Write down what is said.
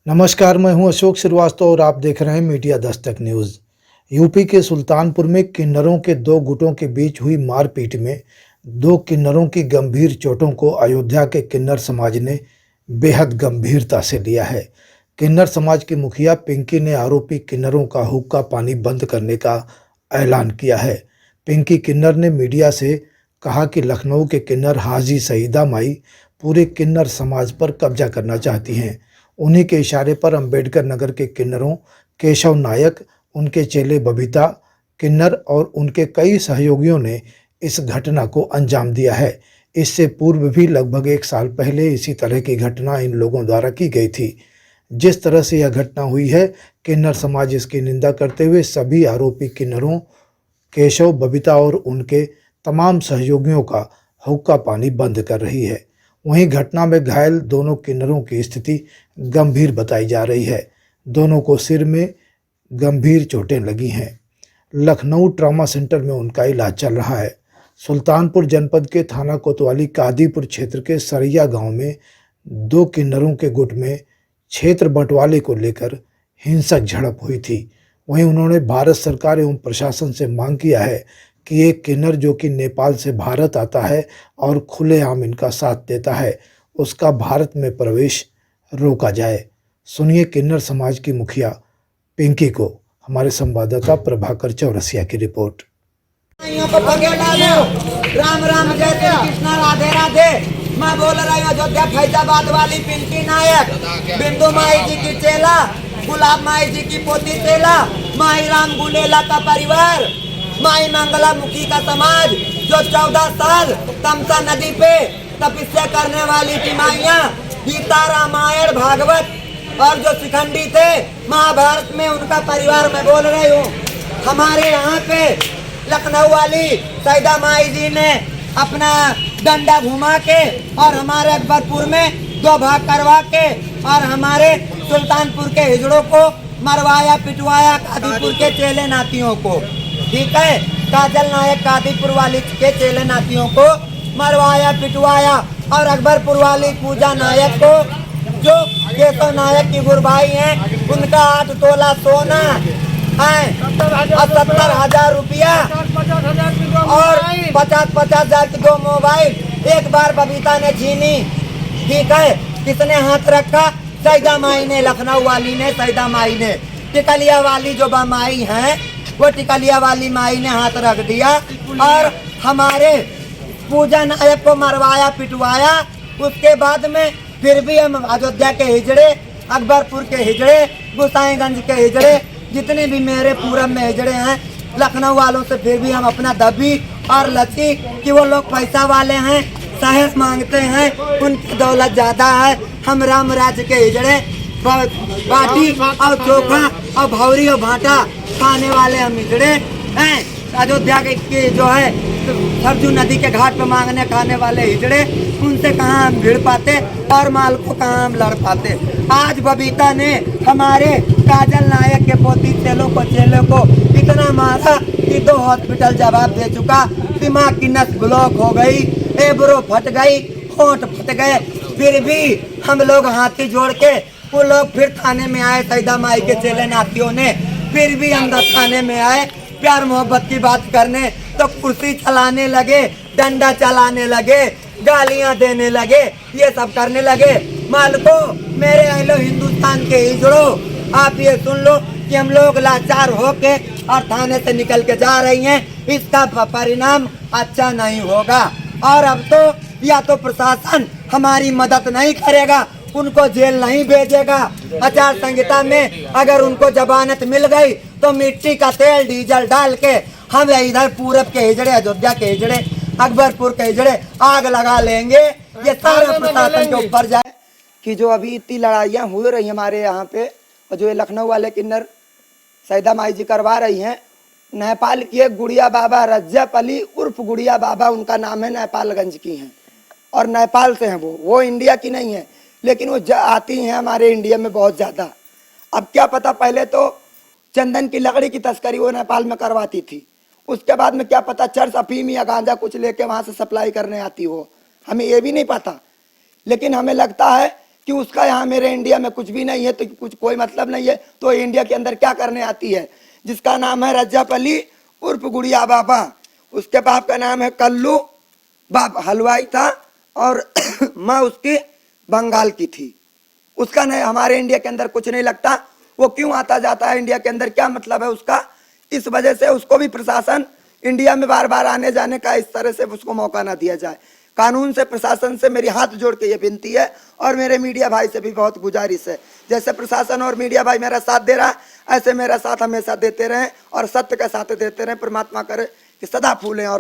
नमस्कार, मैं हूं अशोक श्रीवास्तव और आप देख रहे हैं मीडिया दस्तक न्यूज। यूपी के सुल्तानपुर में किन्नरों के दो गुटों के बीच हुई मारपीट में दो किन्नरों की गंभीर चोटों को अयोध्या के किन्नर समाज ने बेहद गंभीरता से लिया है। किन्नर समाज की मुखिया पिंकी ने आरोपी किन्नरों का हुक्का पानी बंद करने का ऐलान किया है। पिंकी किन्नर ने मीडिया से कहा कि लखनऊ के किन्नर हाजी सईदा माई पूरे किन्नर समाज पर कब्जा करना चाहती हैं। उन्हीं के इशारे पर अंबेडकर नगर के किन्नरों केशव नायक, उनके चेले बबीता किन्नर और उनके कई सहयोगियों ने इस घटना को अंजाम दिया है। इससे पूर्व भी लगभग 1 साल पहले इसी तरह की घटना इन लोगों द्वारा की गई थी। जिस तरह से यह घटना हुई है, किन्नर समाज इसकी निंदा करते हुए सभी आरोपी किन्नरों केशव, बबीता और उनके तमाम सहयोगियों का हुक्का पानी बंद कर रही है। वहीं घटना में घायल दोनों किन्नरों की स्थिति गंभीर बताई जा रही है। दोनों को सिर में गंभीर चोटें लगी हैं। लखनऊ ट्रॉमा सेंटर में उनका इलाज चल रहा है। सुल्तानपुर जनपद के थाना कोतवाली कादीपुर क्षेत्र के सरैया गांव में दो किन्नरों के गुट में क्षेत्र बंटवारे को लेकर हिंसक झड़प हुई थी। वहीं उन्होंने भारत सरकार एवं प्रशासन से मांग किया है कि एक किन्नर जो कि नेपाल से भारत आता है और खुलेआम इनका साथ देता है, उसका भारत में प्रवेश रोका जाए। सुनिए किन्नर समाज की मुखिया पिंकी को हमारे संवाददाता प्रभाकर चौरसिया की रिपोर्ट। राम राम जय श्री कृष्णा राधे राधे। मैं बोल रही हूँ अयोध्या फैजाबाद वाली पिंकी नायक, बिंदु माई जी की चेला, गुलाब माई जी की पोती चेला, माई राम गुलेला का परिवार, माई मंगला मुखी का समाज जो 14 साल तमसा नदी पे तपस्या करने वाली थी माइया, गीता रामायण भागवत और जो शिखंडी थे महाभारत में, उनका परिवार मैं बोल रही हूँ। हमारे यहाँ पे लखनऊ वाली सईदा माई जी ने अपना डंडा घुमा के और हमारे अकबरपुर में 2 भाग करवा के और हमारे सुल्तानपुर के हिजड़ों को मरवाया पिटवाया, कादीपुर के चेले नातियों को, ठीक है, काजल नायक कादीपुर वाली के चेले नातियों को मरवाया पिटवाया और अकबरपुर वाली पूजा नायक को जो केशव नायक की गुरबाई हैं, उनका 8 तोला सोना है और 70,000 रुपया और 50,000 की 2 मोबाइल एक बार बबीता ने छीनी, ठीक है। किसने हाथ रखा? सईदा माई ने, लखनऊ वाली ने, सईदा माई ने। टिकलिया वाली जो माई है वो टिकलिया वाली माई ने हाथ रख दिया और हमारे पूजा नायक को मरवाया पिटवाया। उसके बाद में फिर भी हम अयोध्या के हिजड़े, अकबरपुर के हिजड़े, गोसाईगंज के हिजड़े, जितने भी मेरे पूरब में हिजड़े हैं, लखनऊ वालों से फिर भी हम अपना दबी और लची कि वो लोग पैसा वाले हैं, सहेज मांगते हैं, उनकी दौलत ज़्यादा है। हम राम राज्य के हिजड़े बाटी और चोखा और भौरी और भाटा खाने वाले हम हिजड़े हैं। अयोध्या के जो है सरजू नदी के घाट पर मांगने खाने वाले हिजड़े, उनसे कहाँ हम भिड़ पाते और माल को कहाँ हम लड़ पाते। आज बबीता ने हमारे काजल नायक के पोती चेलों को इतना मारा कि 2 हॉस्पिटल जवाब दे चुका। दिमाग की नस ब्लॉक हो गई, एब्रो फट गई, होंठ फट गए, फिर भी हम लोग हाथी जोड़ के वो लोग फिर थाने में आए। सईदा माई के चेले नातियों ने फिर भी हम थाने में आए प्यार मोहब्बत की बात करने, तो कुर्सी चलाने लगे, डंडा चलाने लगे, गालियां देने लगे, ये सब करने लगे। मालिको मेरे अहलो हिंदुस्तान के हिजड़ो, आप ये सुन लो कि हम लोग लाचार होके और थाने से निकल के जा रही हैं। इसका परिणाम अच्छा नहीं होगा और अब तो या तो प्रशासन हमारी मदद नहीं करेगा, उनको जेल नहीं भेजेगा। आचार संहिता में अगर उनको जमानत मिल गई तो मिट्टी का तेल डीजल डाल के हम इधर पूरब के हिजड़े, अयोध्या के हिजड़े, अकबरपुर के हिजड़े आग लगा लेंगे। ये सारा प्रशासन के ऊपर जाए कि जो अभी इतनी लड़ाइयाँ हो रही हमारे यहाँ पे और जो ये लखनऊ वाले किन्नर सईदा माई जी करवा रही हैं। नेपाल की एक गुड़िया बाबा रज्जब अली उर्फ गुड़िया बाबा, उनका नाम है, नेपालगंज की हैं और नेपाल से हैं। वो इंडिया की नहीं है, लेकिन वो आती हैं हमारे इंडिया में बहुत ज़्यादा। अब क्या पता, पहले तो चंदन की लकड़ी की तस्करी वो नेपाल में करवाती थी, उसके बाद में क्या पता चर्च अफीम या गांजा कुछ लेके वहाँ से सप्लाई करने आती हो, हमें ये भी नहीं पता। लेकिन हमें लगता है कि उसका यहाँ मेरे इंडिया में कुछ भी नहीं है तो कुछ कोई मतलब नहीं है, तो इंडिया के अंदर क्या करने आती है। जिसका नाम है रज्जब अली उर्फ गुड़िया बाबा, उसके बाप का नाम है कल्लू, बाप हलवाई था और माँ उसकी बंगाल की थी। उसका नहीं हमारे इंडिया के अंदर कुछ नहीं लगता, वो क्यों आता जाता है इंडिया के अंदर, क्या मतलब है उसका। इस वजह से उसको भी प्रशासन इंडिया में बार बार आने जाने का इस तरह से उसको मौका ना दिया जाए। कानून से प्रशासन से मेरी हाथ जोड़ के ये विनती है और मेरे मीडिया भाई से भी बहुत गुजारिश है, जैसे प्रशासन और मीडिया भाई मेरा साथ दे रहा है ऐसे मेरा साथ हमेशा देते रहें और सत्य का साथ देते रहें। परमात्मा करे कि सदा फूलें और